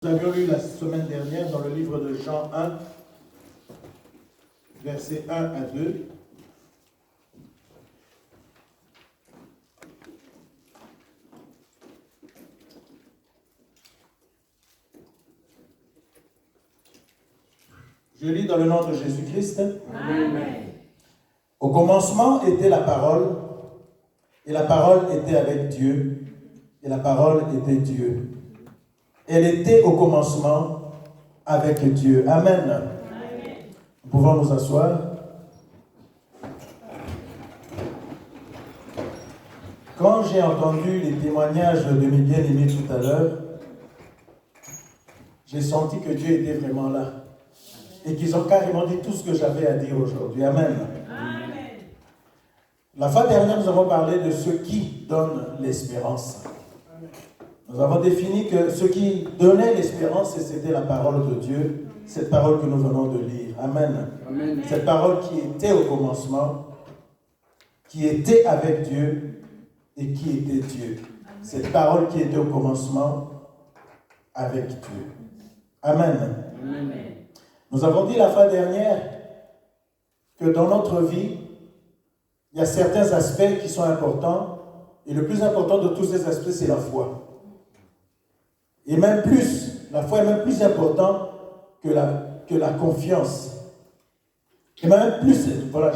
Nous avions lu la semaine dernière dans le livre de Jean 1, versets 1 à 2. Je lis dans le nom de Jésus-Christ. Amen. Au commencement était la parole, et la parole était avec Dieu, et la parole était Dieu. Elle était au commencement avec Dieu. Amen. Amen. Nous pouvons nous asseoir. Quand j'ai entendu les témoignages de mes bien-aimés tout à l'heure, j'ai senti que Dieu était vraiment là. Et qu'ils ont carrément dit tout ce que j'avais à dire aujourd'hui. Amen. Amen. La fois dernière, nous avons parlé de ce qui donne l'espérance. Nous avons défini que ce qui donnait l'espérance, c'était la parole de Dieu, cette parole que nous venons de lire. Amen. Amen. Cette parole qui était au commencement, qui était avec Dieu et qui était Dieu. Cette parole qui était au commencement avec Dieu. Amen. Amen. Nous avons dit la fois dernière que dans notre vie, il y a certains aspects qui sont importants, et le plus important de tous ces aspects, c'est la foi. Et même plus, la foi est même plus importante que la confiance. Et même plus, voilà,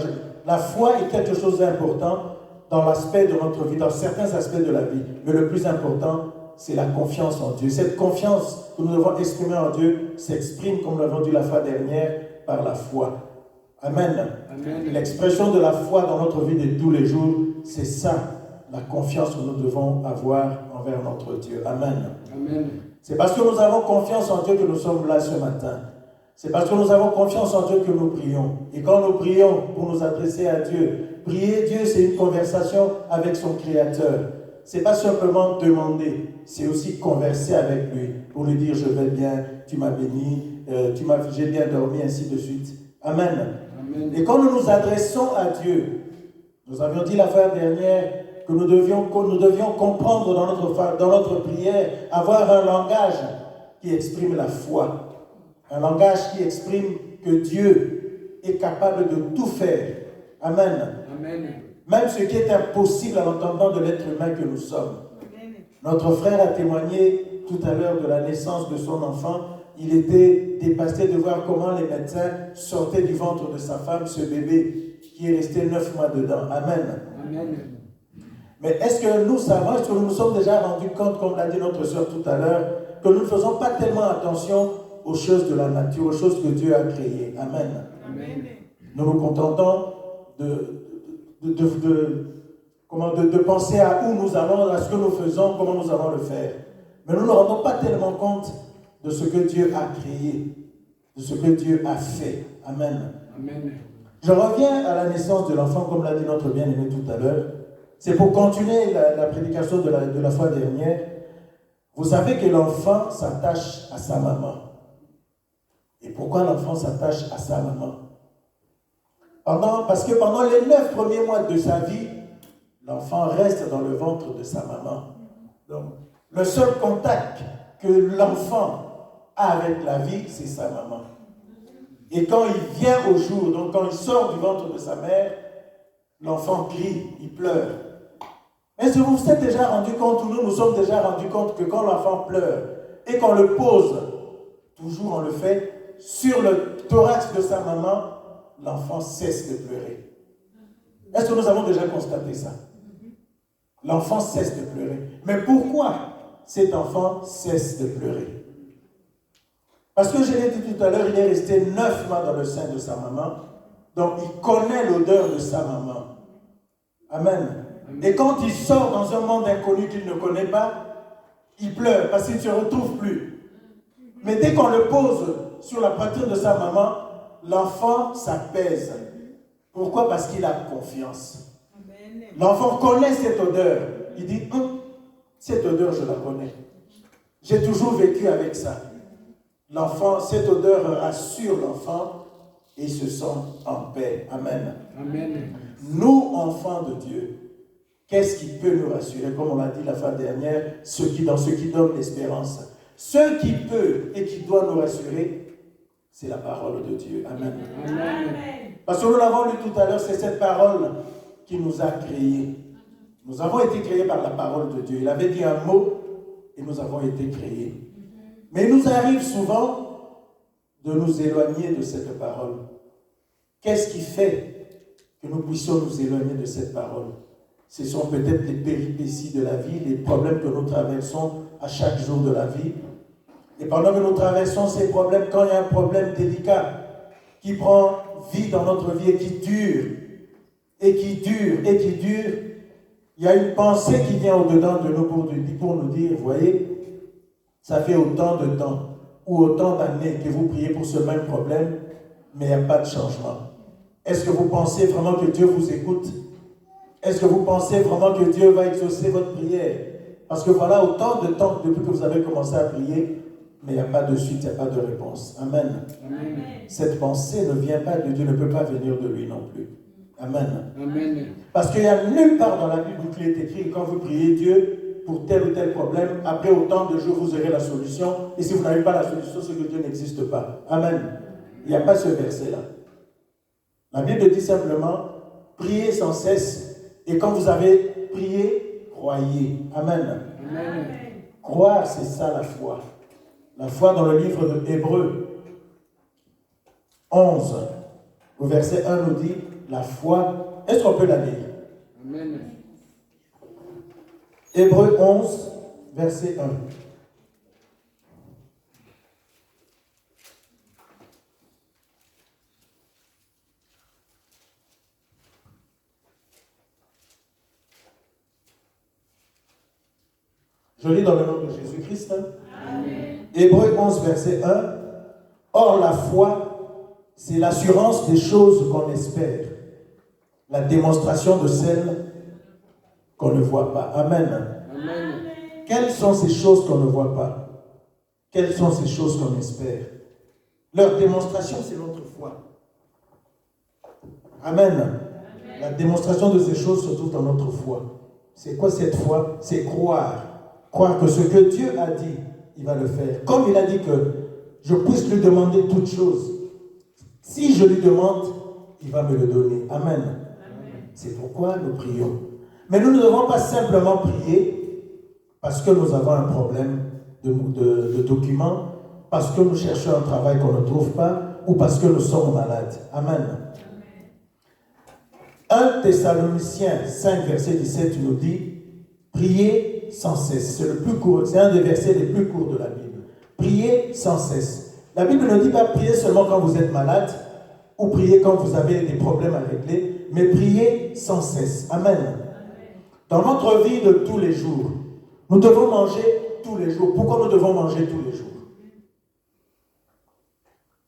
la foi est quelque chose d'important dans l'aspect de notre vie, dans certains aspects de la vie. Mais le plus important, c'est la confiance en Dieu. Cette confiance que nous devons exprimer en Dieu s'exprime, comme nous l'avons dit la fois dernière, par la foi. Amen. Amen. L'expression de la foi dans notre vie de tous les jours, c'est ça, la confiance que nous devons avoir envers notre Dieu. Amen. Amen. C'est parce que nous avons confiance en Dieu que nous sommes là ce matin. C'est parce que nous avons confiance en Dieu que nous prions. Et quand nous prions pour nous adresser à Dieu, prier Dieu, c'est une conversation avec son Créateur. C'est pas simplement demander, c'est aussi converser avec lui pour lui dire je vais bien, tu m'as béni, j'ai bien dormi, ainsi de suite. Amen. Amen. Et quand nous nous adressons à Dieu, nous avions dit la fois dernière que nous devions comprendre dans notre prière, avoir un langage qui exprime la foi. Un langage qui exprime que Dieu est capable de tout faire. Amen. Amen. Même ce qui est impossible à l'entendement de l'être humain que nous sommes. Notre frère a témoigné tout à l'heure de la naissance de son enfant. Il était dépassé de voir comment les médecins sortaient du ventre de sa femme ce bébé qui est resté 9 mois dedans. Amen. Amen. Mais est-ce que nous savons, est-ce que nous nous sommes déjà rendus compte, comme l'a dit notre soeur tout à l'heure, que nous ne faisons pas tellement attention aux choses de la nature, aux choses que Dieu a créées. Amen. Amen. Nous nous contentons de penser à où nous allons, à ce que nous faisons, comment nous allons le faire. Mais nous ne rendons pas tellement compte de ce que Dieu a créé, de ce que Dieu a fait. Amen. Amen. Je reviens à la naissance de l'enfant, comme l'a dit notre bien-aimé tout à l'heure. C'est pour continuer la prédication de la fois dernière. Vous savez que l'enfant s'attache à sa maman. Et pourquoi l'enfant s'attache à sa maman? Parce que pendant les 9 premiers mois de sa vie, l'enfant reste dans le ventre de sa maman. Donc, le seul contact que l'enfant a avec la vie, c'est sa maman. Et quand il vient au jour, donc quand il sort du ventre de sa mère, l'enfant crie, il pleure. Est-ce que vous vous êtes déjà rendu compte, ou nous nous sommes déjà rendu compte que quand l'enfant pleure et qu'on le pose, toujours on le fait, sur le thorax de sa maman, l'enfant cesse de pleurer. Est-ce que nous avons déjà constaté ça? L'enfant cesse de pleurer. Mais pourquoi cet enfant cesse de pleurer? Parce que je l'ai dit tout à l'heure, il est resté 9 mois dans le sein de sa maman, donc il connaît l'odeur de sa maman. Amen. Et quand il sort dans un monde inconnu qu'il ne connaît pas, il pleure parce qu'il ne se retrouve plus. Mais dès qu'on le pose sur la poitrine de sa maman, l'enfant s'apaise. Pourquoi? Parce qu'il a confiance. L'enfant connaît cette odeur. Il dit, cette odeur, je la connais. J'ai toujours vécu avec ça. L'enfant, cette odeur rassure l'enfant et il se sent en paix. Amen. Amen. Nous, enfants de Dieu, qu'est-ce qui peut nous rassurer? Comme on l'a dit la fois dernière, dans ce qui donne l'espérance. Ce qui peut et qui doit nous rassurer, c'est la parole de Dieu. Amen. Amen. Parce que nous l'avons lu tout à l'heure, c'est cette parole qui nous a créés. Nous avons été créés par la parole de Dieu. Il avait dit un mot et nous avons été créés. Mais il nous arrive souvent de nous éloigner de cette parole. Qu'est-ce qui fait que nous puissions nous éloigner de cette parole? Ce sont peut-être les péripéties de la vie, les problèmes que nous traversons à chaque jour de la vie. Et pendant que nous traversons ces problèmes, quand il y a un problème délicat qui prend vie dans notre vie et qui dure, et qui dure, et qui dure, il y a une pensée qui vient au-dedans de nous pour nous dire, voyez, ça fait autant de temps ou autant d'années que vous priez pour ce même problème, mais il n'y a pas de changement. Est-ce que vous pensez vraiment que Dieu vous écoute? Est-ce que vous pensez vraiment que Dieu va exaucer votre prière? Parce que voilà, autant de temps depuis que vous avez commencé à prier, mais il n'y a pas de suite, il n'y a pas de réponse. Amen. Amen. Cette pensée ne vient pas de Dieu, ne peut pas venir de lui non plus. Amen. Amen. Parce qu'il n'y a nulle part dans la Bible où il est écrit, quand vous priez Dieu pour tel ou tel problème, après autant de jours, vous aurez la solution. Et si vous n'avez pas la solution, c'est que Dieu n'existe pas. Amen. Il n'y a pas ce verset-là. La Bible dit simplement, priez sans cesse. Et quand vous avez prié, croyez. Amen. Amen. Croire, c'est ça la foi. La foi dans le livre de Hébreux 11, au verset 1 nous dit, la foi, est-ce qu'on peut la lire? Amen. Hébreux 11, verset 1. Je lis dans le nom de Jésus-Christ. Amen. Hébreux 11, verset 1. Or, la foi, c'est l'assurance des choses qu'on espère, la démonstration de celles qu'on ne voit pas. Amen. Amen. Quelles sont ces choses qu'on ne voit pas? Quelles sont ces choses qu'on espère? Leur démonstration, c'est notre foi. Amen. La démonstration de ces choses se trouve dans notre foi. C'est quoi cette foi? C'est croire. Croire que ce que Dieu a dit, il va le faire. Comme il a dit que je puisse lui demander toutes choses. Si je lui demande, il va me le donner. Amen. Amen. C'est pourquoi nous prions. Mais nous ne devons pas simplement prier parce que nous avons un problème de documents, parce que nous cherchons un travail qu'on ne trouve pas, ou parce que nous sommes malades. Amen. 1 Thessaloniciens 5, verset 17 nous dit, priez sans cesse. C'est le plus court, c'est un des versets les plus courts de la Bible. Priez sans cesse. La Bible ne dit pas prier seulement quand vous êtes malade, ou prier quand vous avez des problèmes à régler, mais priez sans cesse. Amen. Dans notre vie de tous les jours, nous devons manger tous les jours. Pourquoi nous devons manger tous les jours?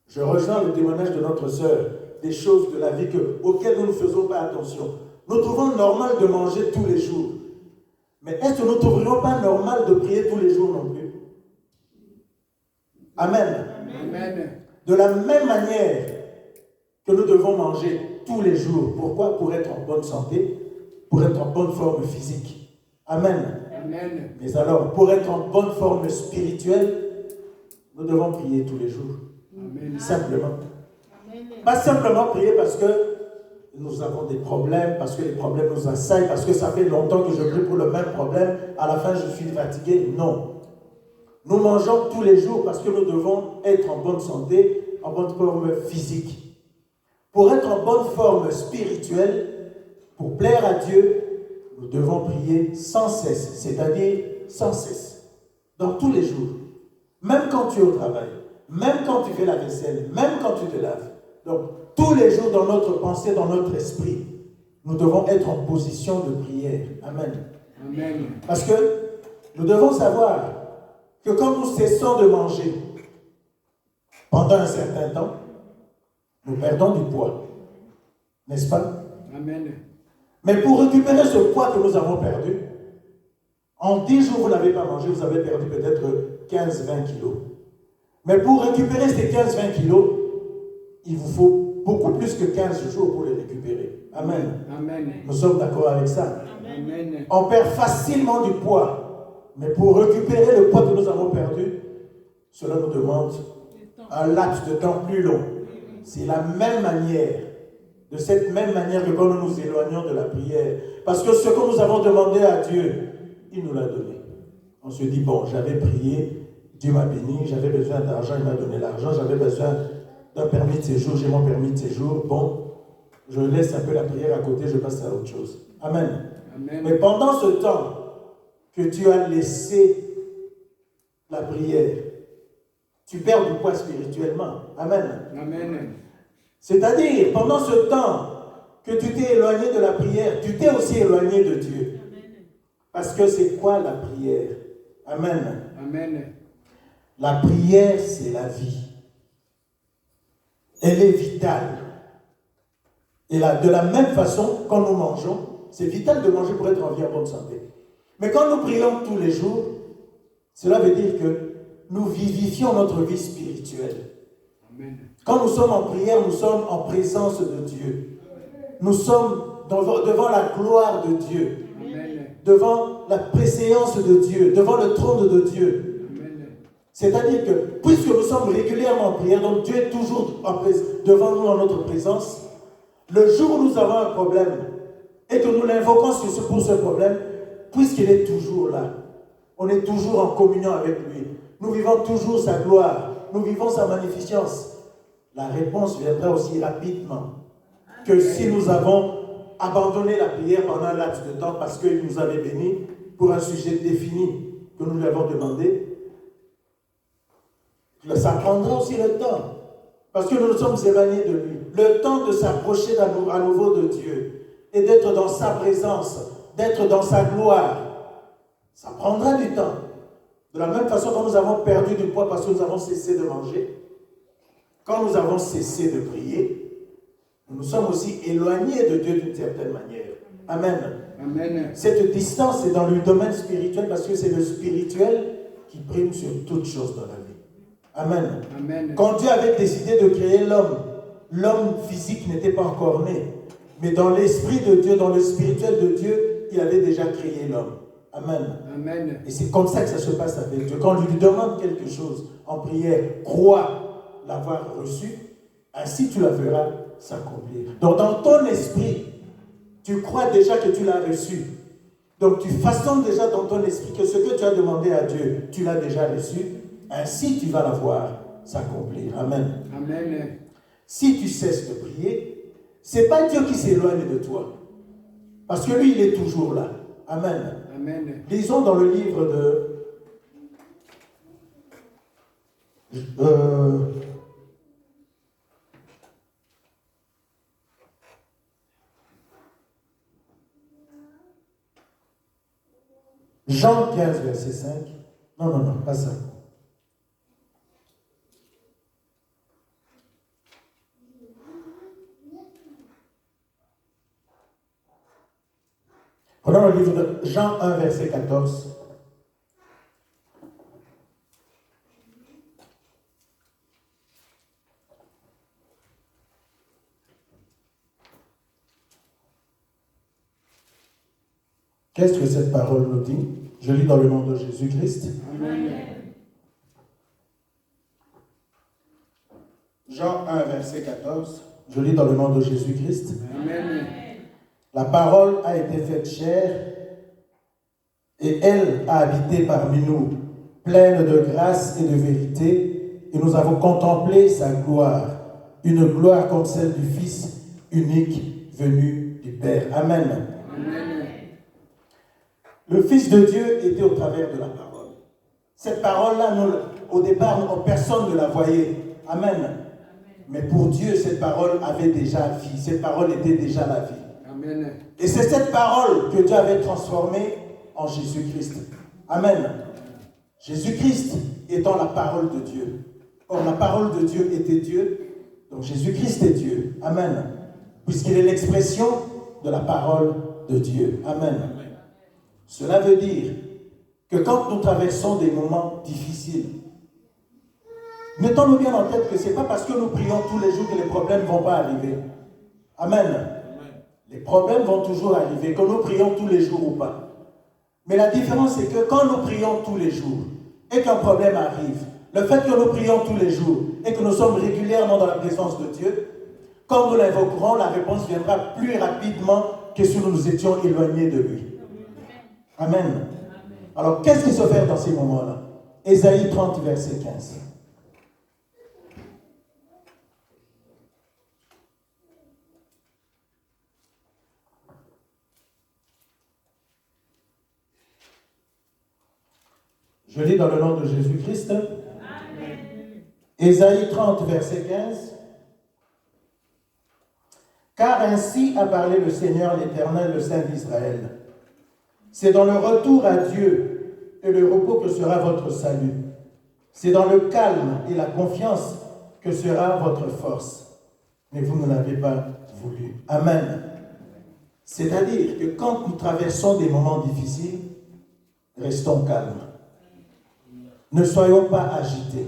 Je rejoins le témoignage de notre sœur, des choses de la vie auxquelles nous ne faisons pas attention. Nous trouvons normal de manger tous les jours. Mais est-ce que nous ne trouverions pas normal de prier tous les jours non plus? Amen. Amen. De la même manière que nous devons manger tous les jours. Pourquoi? Pour être en bonne santé, pour être en bonne forme physique. Amen. Amen. Mais alors, pour être en bonne forme spirituelle, nous devons prier tous les jours. Amen. Simplement. Amen. Pas simplement prier parce que nous avons des problèmes, parce que les problèmes nous assaillent, parce que ça fait longtemps que je prie pour le même problème, à la fin je suis fatigué. Non. Nous mangeons tous les jours parce que nous devons être en bonne santé, en bonne forme physique. Pour être en bonne forme spirituelle, pour plaire à Dieu, nous devons prier sans cesse, c'est-à-dire sans cesse, dans tous les jours. Même quand tu es au travail, même quand tu fais la vaisselle, même quand tu te laves. Donc, tous les jours dans notre pensée, dans notre esprit, nous devons être en position de prière. Amen. Amen. Parce que nous devons savoir que quand nous cessons de manger pendant un certain temps, nous perdons du poids. N'est-ce pas? Amen. Mais pour récupérer ce poids que nous avons perdu, en 10 jours, vous n'avez pas mangé, vous avez perdu peut-être 15-20 kilos. Mais pour récupérer ces 15-20 kilos, il vous faut beaucoup plus que 15 jours pour les récupérer. Amen. Amen. Nous sommes d'accord avec ça. Amen. On perd facilement du poids. Mais pour récupérer le poids que nous avons perdu, cela nous demande un laps de temps plus long. C'est la même manière, de cette même manière que quand nous nous éloignons de la prière. Parce que ce que nous avons demandé à Dieu, il nous l'a donné. On se dit, bon, j'avais prié, Dieu m'a béni, j'avais besoin d'argent, il m'a donné l'argent, j'avais besoin d'un permis de séjour, j'ai mon permis de séjour, bon, je laisse un peu la prière à côté, je passe à autre chose. Amen. Amen. Mais pendant ce temps que tu as laissé la prière, tu perds du poids spirituellement. Amen. Amen. C'est-à-dire, pendant ce temps que tu t'es éloigné de la prière, tu t'es aussi éloigné de Dieu. Parce que c'est quoi la prière? Amen. Amen. La prière, c'est la vie. Elle est vitale. Et là, de la même façon, quand nous mangeons, c'est vital de manger pour être en vie en bonne santé. Mais quand nous prions tous les jours, cela veut dire que nous vivifions notre vie spirituelle. Amen. Quand nous sommes en prière, nous sommes en présence de Dieu. Nous sommes devant la gloire de Dieu. Amen. Devant la préséance de Dieu, devant le trône de Dieu. Amen. C'est-à-dire que, puisque nous sommes régulièrement en prière, donc Dieu est toujours devant nous en notre présence, le jour où nous avons un problème et que nous l'invoquons pour ce problème, puisqu'il est toujours là, on est toujours en communion avec lui, nous vivons toujours sa gloire, nous vivons sa magnificence, la réponse viendra aussi rapidement que si nous avons abandonné la prière pendant un laps de temps parce qu'il nous avait bénis pour un sujet défini que nous lui avons demandé. Ça prendra aussi le temps parce que nous nous sommes éloignés de lui. Le temps de s'approcher à nouveau de Dieu et d'être dans sa présence, d'être dans sa gloire, ça prendra du temps. De la même façon, quand nous avons perdu du poids parce que nous avons cessé de manger, quand nous avons cessé de prier, nous nous sommes aussi éloignés de Dieu d'une certaine manière. Amen. Amen. Cette distance est dans le domaine spirituel parce que c'est le spirituel qui prime sur toute chose dans la vie. Amen. Amen. Quand Dieu avait décidé de créer l'homme, l'homme physique n'était pas encore né. Mais dans l'esprit de Dieu, dans le spirituel de Dieu, il avait déjà créé l'homme. Amen. Amen. Et c'est comme ça que ça se passe avec Dieu. Quand on lui demande quelque chose en prière, crois l'avoir reçu, ainsi tu la verras s'accomplir. Donc dans ton esprit, tu crois déjà que tu l'as reçu. Donc tu façonnes déjà dans ton esprit que ce que tu as demandé à Dieu, tu l'as déjà reçu. Ainsi tu vas la voir s'accomplir. Amen. Amen. Si tu cesses de prier, ce n'est pas Dieu qui s'éloigne de toi. Parce que lui, il est toujours là. Amen. Amen. Lisons dans le livre de Jean 15, verset 5. Non, pas ça. Prenons le livre de Jean 1, verset 14. Qu'est-ce que cette parole nous dit? Je lis dans le nom de Jésus-Christ. Amen. Jean 1, verset 14. Je lis dans le nom de Jésus-Christ. Amen. La parole a été faite chair et elle a habité parmi nous, pleine de grâce et de vérité, et nous avons contemplé sa gloire, une gloire comme celle du Fils unique venu du Père. Amen. Amen. Le Fils de Dieu était au travers de la parole. Cette parole-là, au départ, personne ne la voyait. Amen. Mais pour Dieu, cette parole avait déjà vie. Cette parole était déjà la vie. Amen. Et c'est cette parole que Dieu avait transformée en Jésus-Christ. Amen. Jésus-Christ étant la parole de Dieu. Or, la parole de Dieu était Dieu. Donc, Jésus-Christ est Dieu. Amen. Puisqu'il est l'expression de la parole de Dieu. Amen. Cela veut dire que quand nous traversons des moments difficiles, mettons-nous bien en tête que ce n'est pas parce que nous prions tous les jours que les problèmes ne vont pas arriver. Amen. Les problèmes vont toujours arriver, que nous prions tous les jours ou pas. Mais la différence, c'est que quand nous prions tous les jours et qu'un problème arrive, Le fait que nous prions tous les jours et que nous sommes régulièrement dans la présence de Dieu, quand nous l'invoquerons, la réponse viendra plus rapidement que si nous nous étions éloignés de lui. Amen. Alors, qu'est-ce qui se fait dans ces moments-là? Ésaïe 30, verset 15. Je lis dans le nom de Jésus-Christ. Ésaïe 30, verset 15. Car ainsi a parlé le Seigneur l'Éternel, le Saint d'Israël. C'est dans le retour à Dieu et le repos que sera votre salut. C'est dans le calme et la confiance que sera votre force. Mais vous ne l'avez pas voulu. Amen. C'est-à-dire que quand nous traversons des moments difficiles, restons calmes. Ne soyons pas agités.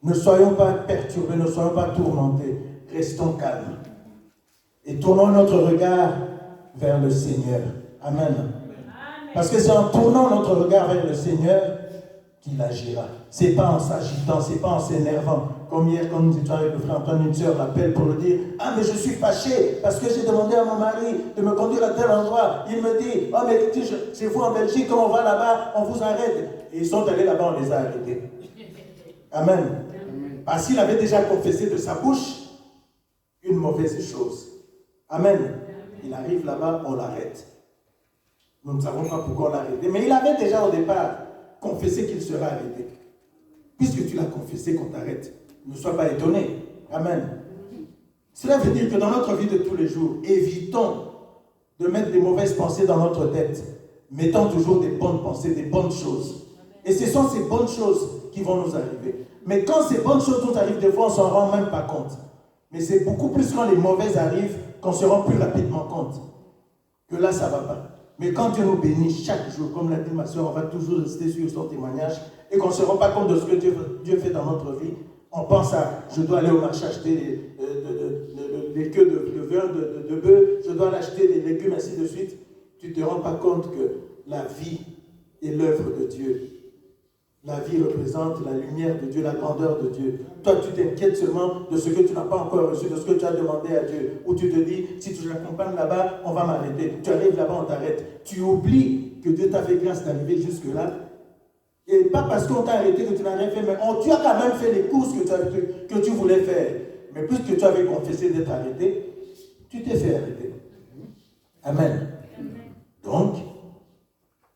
Ne soyons pas perturbés, ne soyons pas tourmentés. Restons calmes. Et tournons notre regard vers le Seigneur. Amen. Parce que c'est en tournant notre regard vers le Seigneur qu'il agira. Ce n'est pas en s'agitant, ce n'est pas en s'énervant. Comme hier, quand nous étions avec le frère Antoine, une sœur l'appelle pour lui dire « Ah, mais je suis fâché parce que j'ai demandé à mon mari de me conduire à tel endroit. Il me dit « Oh, mais chez vous en Belgique, quand on va là-bas, on vous arrête. » Et ils sont allés là-bas, on les a arrêtés. Amen. Parce qu'il avait déjà confessé de sa bouche une mauvaise chose. Amen. Il arrive là-bas, on l'arrête. Nous ne savons pas pourquoi on l'a arrêté. Mais il avait déjà au départ confessé qu'il serait arrêté. Puisque tu l'as confessé qu'on t'arrête, ne sois pas étonné. Amen. Cela veut dire que dans notre vie de tous les jours, évitons de mettre des mauvaises pensées dans notre tête. Mettons toujours des bonnes pensées, des bonnes choses. Et ce sont ces bonnes choses qui vont nous arriver. Mais quand ces bonnes choses nous arrivent, des fois on ne s'en rend même pas compte. Mais c'est beaucoup plus quand les mauvaises arrivent qu'on se rend plus rapidement compte. Que là, ça ne va pas. Mais quand Dieu nous bénit chaque jour, comme l'a dit ma soeur, on va toujours rester sur son témoignage et qu'on ne se rend pas compte de ce que Dieu fait dans notre vie. On pense à, je dois aller au marché acheter des queues de vin, de bœuf, je dois acheter des légumes, ainsi de suite. Tu ne te rends pas compte que la vie est l'œuvre de Dieu. La vie représente la lumière de Dieu, la grandeur de Dieu. Toi, tu t'inquiètes seulement de ce que tu n'as pas encore reçu, de ce que tu as demandé à Dieu. Ou tu te dis, si tu l'accompagnes là-bas, on va m'arrêter. Tu arrives là-bas, on t'arrête. Tu oublies que Dieu t'a fait grâce d'arriver jusque-là. Et pas parce qu'on t'a arrêté que tu n'as rien fait, mais tu as quand même fait les courses que tu voulais faire. Mais puisque tu avais confessé d'être arrêté, tu t'es fait arrêter. Amen. Donc,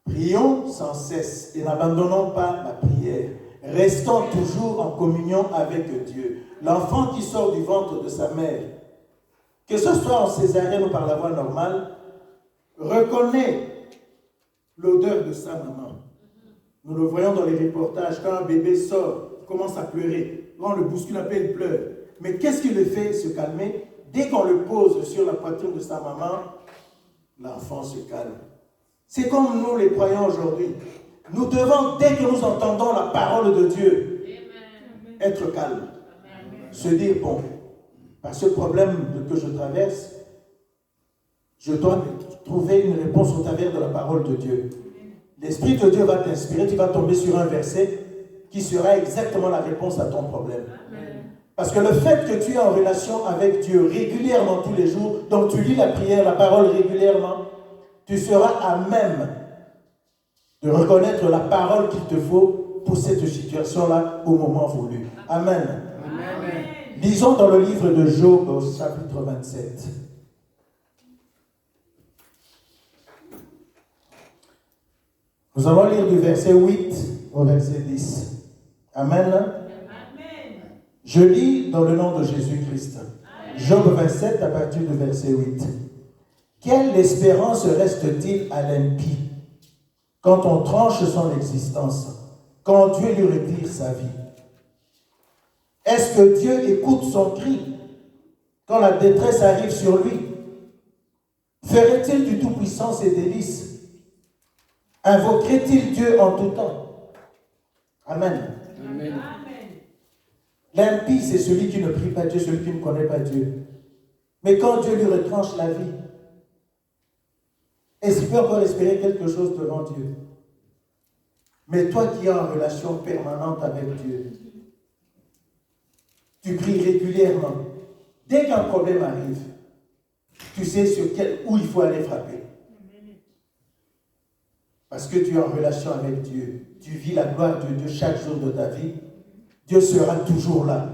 prions sans cesse et n'abandonnons pas la prière. Restons toujours en communion avec Dieu. L'enfant qui sort du ventre de sa mère, que ce soit en césarienne ou par la voie normale, reconnaît l'odeur de sa maman. Nous le voyons dans les reportages, quand un bébé sort, il commence à pleurer. Quand on le bouscule un peu, il pleure. Mais qu'est-ce qui le fait se calmer? Dès qu'on le pose sur la poitrine de sa maman, l'enfant se calme. C'est comme nous les croyants aujourd'hui. Nous devons, dès que nous entendons la parole de Dieu, être calmes. Se dire, bon, par ce problème que je traverse, je dois trouver une réponse au travers de la parole de Dieu. L'Esprit de Dieu va t'inspirer, tu vas tomber sur un verset qui sera exactement la réponse à ton problème. Parce que le fait que tu es en relation avec Dieu régulièrement tous les jours, donc tu lis la prière, la parole régulièrement, tu seras à même de reconnaître la parole qu'il te faut pour cette situation-là au moment voulu. Amen. Amen. Lisons dans le livre de Job au chapitre 27. Nous allons lire du verset 8 au verset 10. Amen. Amen. Je lis dans le nom de Jésus-Christ. Job 27 à partir du verset 8. Quelle espérance reste-t-il à l'impie quand on tranche son existence, quand Dieu lui retire sa vie? Est-ce que Dieu écoute son cri quand la détresse arrive sur lui? Ferait-il du Tout-Puissant ses délices? Invoquerait-il Dieu en tout temps? Amen. Amen. L'impie, c'est celui qui ne prie pas Dieu, celui qui ne connaît pas Dieu. Mais quand Dieu lui retranche la vie, est-ce qu'il peut encore espérer quelque chose devant Dieu? Mais toi qui es en relation permanente avec Dieu, tu pries régulièrement. Dès qu'un problème arrive, tu sais où il faut aller frapper. Parce que tu es en relation avec Dieu. Tu vis la gloire de Dieu chaque jour de ta vie. Dieu sera toujours là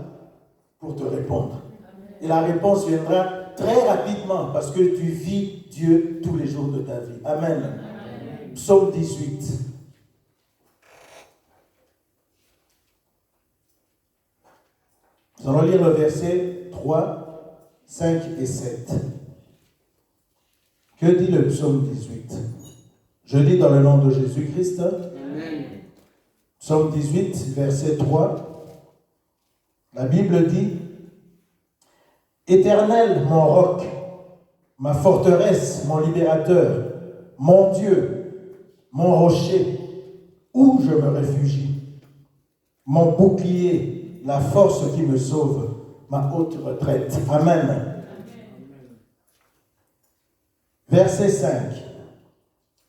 pour te répondre. Et la réponse viendra très rapidement parce que tu vis Dieu tous les jours de ta vie. Amen. Amen. Psaume 18. Nous allons lire le verset 3, 5 et 7. Que dit le psaume 18? Je lis dans le nom de Jésus-Christ. Amen. Psaume 18, verset 3. La Bible dit: Éternel, mon roc, ma forteresse, mon libérateur, mon Dieu, mon rocher, où je me réfugie, mon bouclier, la force qui me sauve, ma haute retraite. Amen. Amen. Verset 5.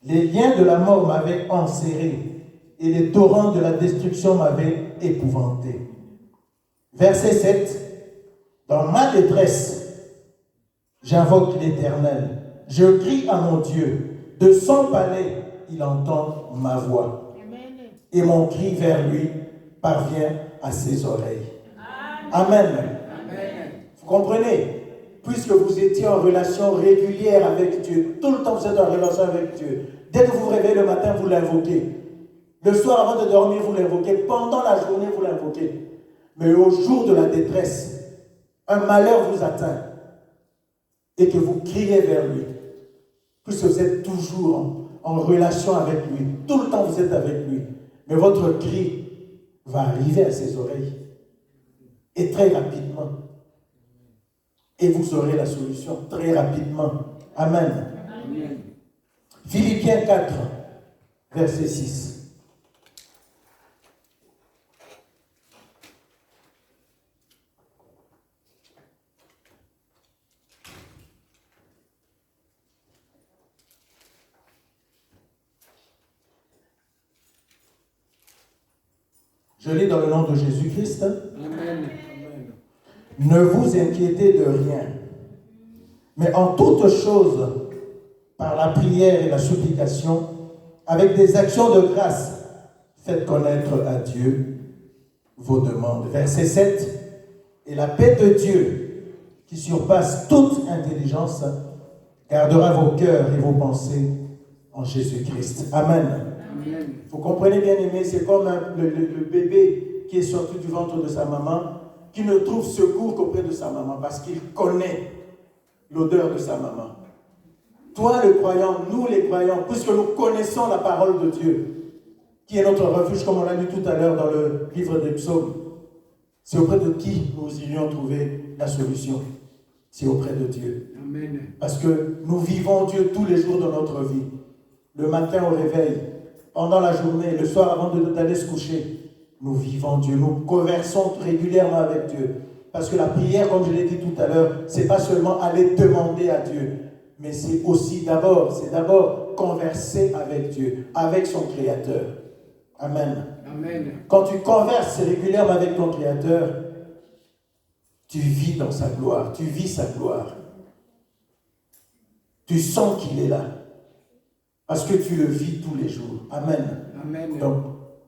Les liens de la mort m'avaient enserré et les torrents de la destruction m'avaient épouvanté. Verset 7. Dans ma détresse, j'invoque l'Éternel. Je crie à mon Dieu. De son palais, il entend ma voix. Et mon cri vers lui parvient à ses oreilles. Amen. Amen. Vous comprenez? Puisque vous étiez en relation régulière avec Dieu, tout le temps vous êtes en relation avec Dieu. Dès que vous vous réveillez le matin, vous l'invoquez. Le soir, avant de dormir, vous l'invoquez. Pendant la journée, vous l'invoquez. Mais au jour de la détresse, un malheur vous atteint et que vous criez vers lui, puisque vous êtes toujours en relation avec lui, tout le temps vous êtes avec lui, mais votre cri va arriver à ses oreilles, et très rapidement, et vous aurez la solution très rapidement. Amen. Amen. Philippiens 4, verset 6. Je lis dans le nom de Jésus-Christ. Amen. Ne vous inquiétez de rien, mais en toutes choses, par la prière et la supplication, avec des actions de grâce, faites connaître à Dieu vos demandes. Verset 7. Et la paix de Dieu, qui surpasse toute intelligence, gardera vos cœurs et vos pensées en Jésus-Christ. Amen. Amen. Vous comprenez, bien aimé, c'est comme le bébé qui est sorti du ventre de sa maman, qui ne trouve secours qu'auprès de sa maman, parce qu'il connaît l'odeur de sa maman. Toi, le croyant, nous les croyants, puisque nous connaissons la parole de Dieu, qui est notre refuge, comme on l'a lu tout à l'heure dans le livre des psaumes, c'est auprès de qui nous irions trouver la solution? C'est auprès de Dieu. Amen. Parce que nous vivons Dieu tous les jours de notre vie. Le matin au réveil, pendant la journée, le soir avant d'aller se coucher, nous vivons Dieu, nous conversons régulièrement avec Dieu. Parce que la prière, comme je l'ai dit tout à l'heure, c'est pas seulement aller demander à Dieu, mais c'est aussi d'abord converser avec Dieu, avec son Créateur. Amen. Amen. Quand tu converses régulièrement avec ton Créateur, tu vis dans sa gloire, tu vis sa gloire. Tu sens qu'il est là. Parce que tu le vis tous les jours. Amen. Amen. Donc,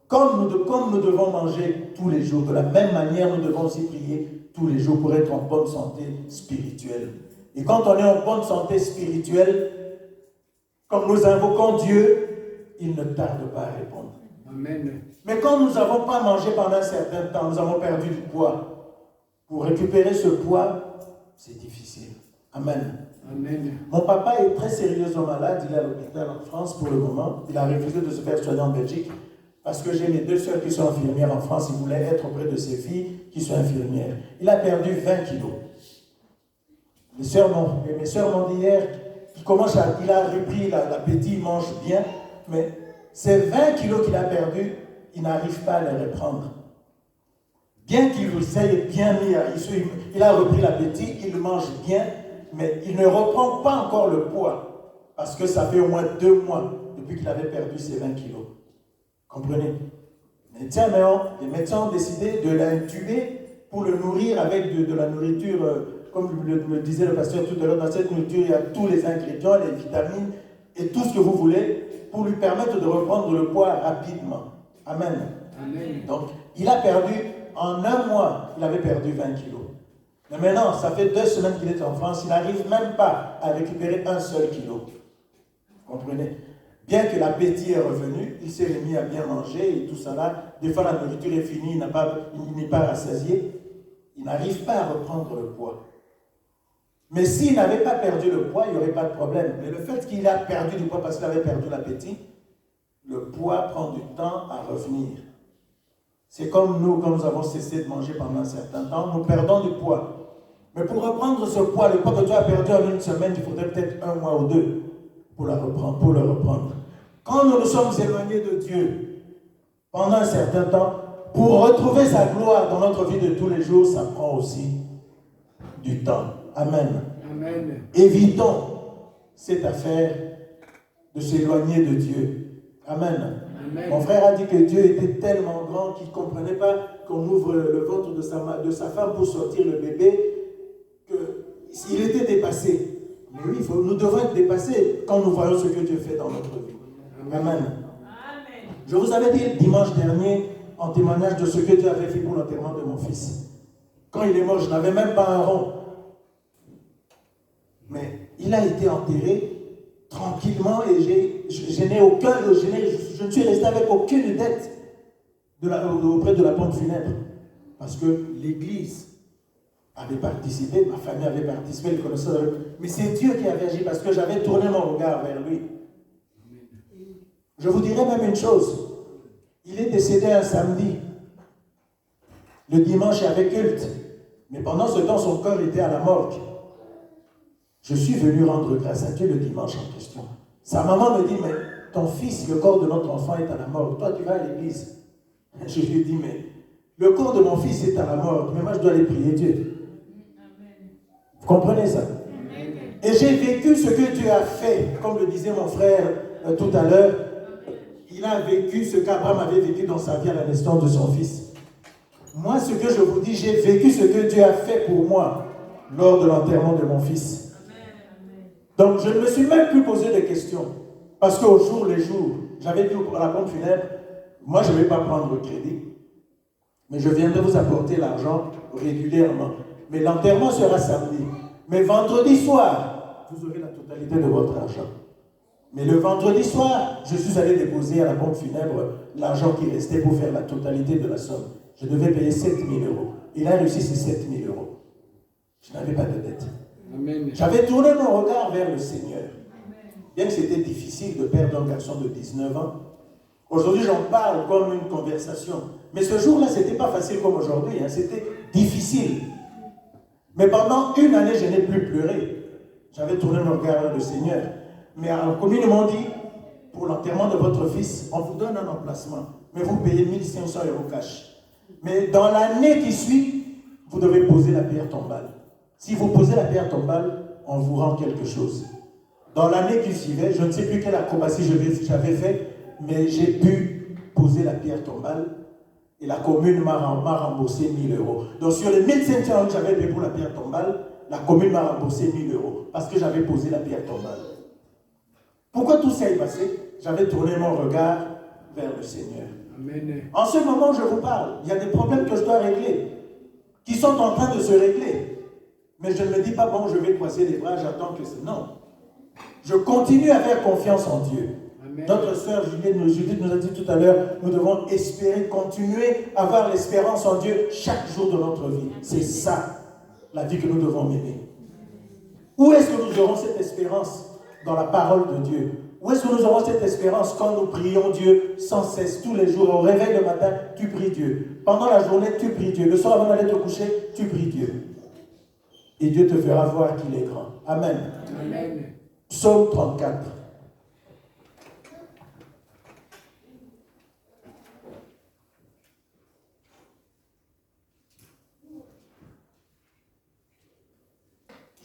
comme nous devons manger tous les jours, de la même manière, nous devons aussi prier tous les jours pour être en bonne santé spirituelle. Et quand on est en bonne santé spirituelle, comme nous invoquons Dieu, il ne tarde pas à répondre. Amen. Mais quand nous n'avons pas mangé pendant un certain temps, nous avons perdu du poids. Pour récupérer ce poids, c'est difficile. Amen. Amen. Mon papa est très sérieusement malade, il est à l'hôpital en France pour le moment. Il a refusé de se faire soigner en Belgique parce que j'ai mes deux sœurs qui sont infirmières en France. Il voulait être auprès de ses filles qui sont infirmières. Il a perdu 20 kilos. Mes sœurs m'ont dit hier il a repris l'appétit, il mange bien, mais ces 20 kilos qu'il a perdus, il n'arrive pas à les reprendre. Bien qu'il s'est bien mis, il a repris l'appétit, il mange bien, mais il ne reprend pas encore le poids, parce que ça fait au moins 2 mois depuis qu'il avait perdu ses 20 kilos. Comprenez? Mais tiens, les médecins ont décidé de l'intuber pour le nourrir avec de la nourriture, comme le disait le pasteur tout à l'heure, dans cette nourriture, il y a tous les ingrédients, les vitamines et tout ce que vous voulez pour lui permettre de reprendre le poids rapidement. Amen. Amen. Donc, il a perdu, en un mois, il avait perdu 20 kilos. Mais maintenant, ça fait 2 semaines qu'il est en France, il n'arrive même pas à récupérer un seul kilo. Vous comprenez? Bien que l'appétit est revenu, il s'est remis à bien manger et tout ça là. Des fois, la nourriture est finie, il n'est pas rassasié. Il n'arrive pas à reprendre le poids. Mais s'il n'avait pas perdu le poids, il n'y aurait pas de problème. Mais le fait qu'il a perdu du poids parce qu'il avait perdu l'appétit, le poids prend du temps à revenir. C'est comme nous, quand nous avons cessé de manger pendant un certain temps, nous perdons du poids. Mais pour reprendre ce poids, le poids que tu as perdu en une semaine, il faudrait peut-être 1 mois ou 2 pour le reprendre. Quand nous nous sommes éloignés de Dieu pendant un certain temps, pour retrouver sa gloire dans notre vie de tous les jours, ça prend aussi du temps. Amen. Amen. Évitons cette affaire de s'éloigner de Dieu. Amen. Amen. Mon frère a dit que Dieu était tellement grand qu'il ne comprenait pas qu'on ouvre le ventre de sa femme pour sortir le bébé, qu'il était dépassé. Mais oui, nous devons être dépassés quand nous voyons ce que Dieu fait dans notre vie. Amen. Amen. Je vous avais dit dimanche dernier, en témoignage de ce que Dieu avait fait pour l'enterrement de mon fils. Quand il est mort, je n'avais même pas un rond. Mais il a été enterré tranquillement et je ne suis resté avec aucune dette auprès de la pompe funèbre. Parce que l'église avait participé, ma famille avait participé, les connaisseurs. Mais c'est Dieu qui avait agi parce que j'avais tourné mon regard vers lui. Je vous dirais même une chose. Il est décédé un samedi. Le dimanche, il y avait culte. Mais pendant ce temps, son corps était à la morgue. Je suis venu rendre grâce à Dieu le dimanche en question. Sa maman me dit, mais ton fils, le corps de notre enfant est à la morgue. Toi, tu vas à l'église. Je lui ai dit, mais le corps de mon fils est à la morgue. Mais moi, je dois aller prier Dieu. Vous comprenez ça? Et j'ai vécu ce que Dieu a fait. Comme le disait mon frère tout à l'heure, il a vécu ce qu'Abraham avait vécu dans sa vie à la naissance de son fils. Moi, ce que je vous dis, j'ai vécu ce que Dieu a fait pour moi lors de l'enterrement de mon fils. Donc, je ne me suis même plus posé de questions. Parce qu'au jour le jour, j'avais dit à la pompe funèbre, moi, je ne vais pas prendre le crédit, mais je viendrai vous apporter l'argent régulièrement. Mais l'enterrement sera samedi. Mais vendredi soir, vous aurez la totalité de votre argent. Mais le vendredi soir, je suis allé déposer à la pompe funèbre l'argent qui restait pour faire la totalité de la somme. Je devais payer 7 000 €. Il a réussi ces 7 000 €. Je n'avais pas de dette. Amen. J'avais tourné mon regard vers le Seigneur. Bien que c'était difficile de perdre un garçon de 19 ans, aujourd'hui j'en parle comme une conversation. Mais ce jour-là, ce n'était pas facile comme aujourd'hui, hein. C'était difficile. Mais pendant une année, je n'ai plus pleuré. J'avais tourné mon regard vers le Seigneur. Mais à la commune, ils m'ont dit, pour l'enterrement de votre fils, on vous donne un emplacement, mais vous payez 1 500 € cash. Mais dans l'année qui suit, vous devez poser la pierre tombale. Si vous posez la pierre tombale, on vous rend quelque chose. Dans l'année qui suivait, je ne sais plus quelle acrobatie j'avais fait, mais j'ai pu poser la pierre tombale et la commune m'a remboursé 1 000 €. Donc sur les 1 500 € que j'avais payé pour la pierre tombale, la commune m'a remboursé 1 000 € parce que j'avais posé la pierre tombale. Pourquoi tout ça est passé? J'avais tourné mon regard vers le Seigneur. Amen. En ce moment, je vous parle. Il y a des problèmes que je dois régler, qui sont en train de se régler. Mais je ne me dis pas, bon, je vais croiser les bras, j'attends que c'est... Non. Je continue à faire confiance en Dieu. Amen. Notre sœur Judith nous a dit tout à l'heure, nous devons espérer, continuer à avoir l'espérance en Dieu chaque jour de notre vie. C'est ça, la vie que nous devons mener. Où est-ce que nous aurons cette espérance? Dans la parole de Dieu. Où est-ce que nous aurons cette espérance? Quand nous prions Dieu sans cesse, tous les jours, au réveil le matin, tu pries Dieu. Pendant la journée, tu pries Dieu. Le soir avant d'aller te coucher, tu pries Dieu. Et Dieu te fera voir qu'il est grand. Amen. Amen. Psaume 34.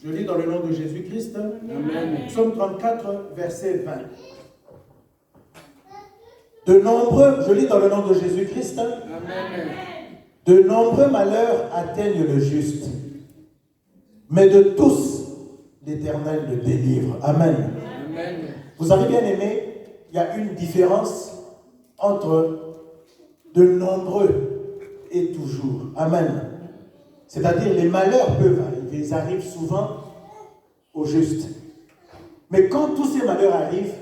Je lis dans le nom de Jésus-Christ. Amen. Psaume 34, verset 20. De nombreux, je lis dans le nom de Jésus-Christ, hein, Amen. de nombreux malheurs atteignent le juste, mais de tous, l'Éternel le délivre. Amen. Amen. Vous avez bien aimé, il y a une différence entre de nombreux et toujours. Amen. C'est-à-dire, les malheurs peuvent arriver, ils arrivent souvent au juste. Mais quand tous ces malheurs arrivent,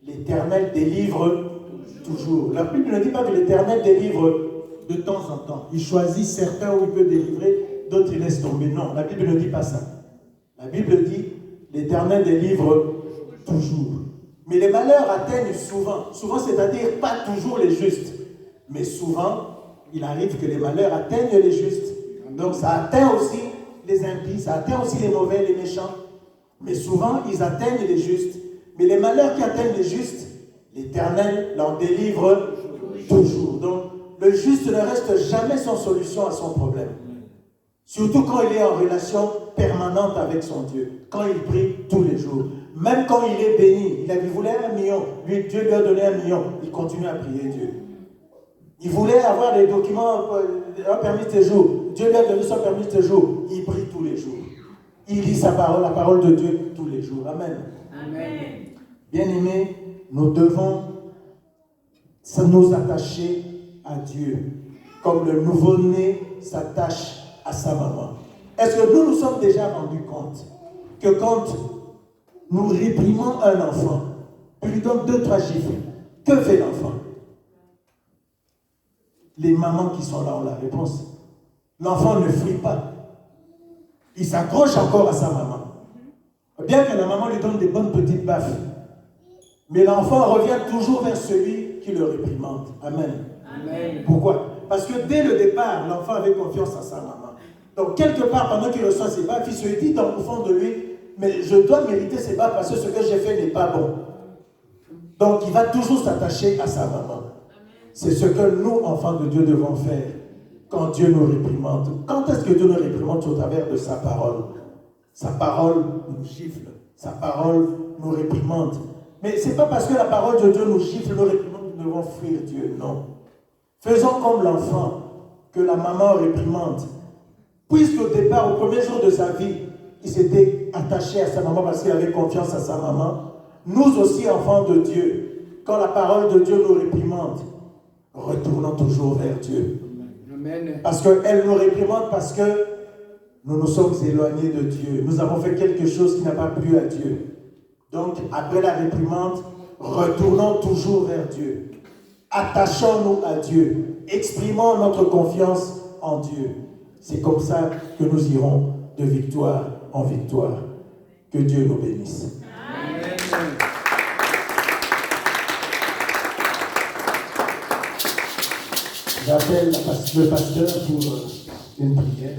l'Éternel délivre toujours. La Bible ne dit pas que l'Éternel délivre de temps en temps. Il choisit certains où il peut délivrer, d'autres il laisse tomber. Non, la Bible ne dit pas ça. La Bible dit l'Éternel délivre toujours. Mais les malheurs atteignent souvent. Souvent, c'est-à-dire pas toujours les justes. Mais souvent, il arrive que les malheurs atteignent les justes. Donc ça atteint aussi les impies, ça atteint aussi les mauvais, les méchants. Mais souvent, ils atteignent les justes. Mais les malheurs qui atteignent les justes, l'Éternel l'en délivre toujours. Donc, le juste ne reste jamais sans solution à son problème. Surtout quand il est en relation permanente avec son Dieu. Quand il prie tous les jours. Même quand il est béni. Il voulait 1 million. Lui, Dieu lui a donné 1 million. Il continue à prier Dieu. Il voulait avoir des documents, un permis de séjour. Dieu lui a donné son permis de séjour. Il prie tous les jours. Il lit sa parole, la parole de Dieu tous les jours. Amen. Amen. Bien-aimés, nous devons nous attacher à Dieu, comme le nouveau-né s'attache à sa maman. Est-ce que nous nous sommes déjà rendus compte que quand nous réprimons un enfant, on lui donne 2-3 gifles, que fait l'enfant? Les mamans qui sont là ont la réponse. L'enfant ne fuit pas. Il s'accroche encore à sa maman. Bien que la maman lui donne des bonnes petites baffes. Mais l'enfant revient toujours vers celui qui le réprimande. Amen. Amen. Pourquoi? Parce que dès le départ, l'enfant avait confiance à sa maman. Donc quelque part, pendant qu'il reçoit ses baffes, il se dit dans le fond de lui, mais je dois mériter ces baffes parce que ce que j'ai fait n'est pas bon. Donc il va toujours s'attacher à sa maman. C'est ce que nous, enfants de Dieu, devons faire quand Dieu nous réprimande. Quand est-ce que Dieu nous réprimande? Au travers de sa parole. Sa parole nous gifle. Sa parole nous réprimande. Mais ce n'est pas parce que la parole de Dieu nous gifle, nous réprimande, nous devons fuir Dieu. Non. Faisons comme l'enfant que la maman réprimande. Puisqu'au départ, au premier jour de sa vie, il s'était attaché à sa maman parce qu'il avait confiance à sa maman. Nous aussi, enfants de Dieu, quand la parole de Dieu nous réprimande, retournons toujours vers Dieu. Amen. Parce qu'elle nous réprimande parce que nous nous sommes éloignés de Dieu. Nous avons fait quelque chose qui n'a pas plu à Dieu. Donc, après la réprimande, retournons toujours vers Dieu. Attachons-nous à Dieu. Exprimons notre confiance en Dieu. C'est comme ça que nous irons de victoire en victoire. Que Dieu nous bénisse. Amen. J'appelle le pasteur pour une prière.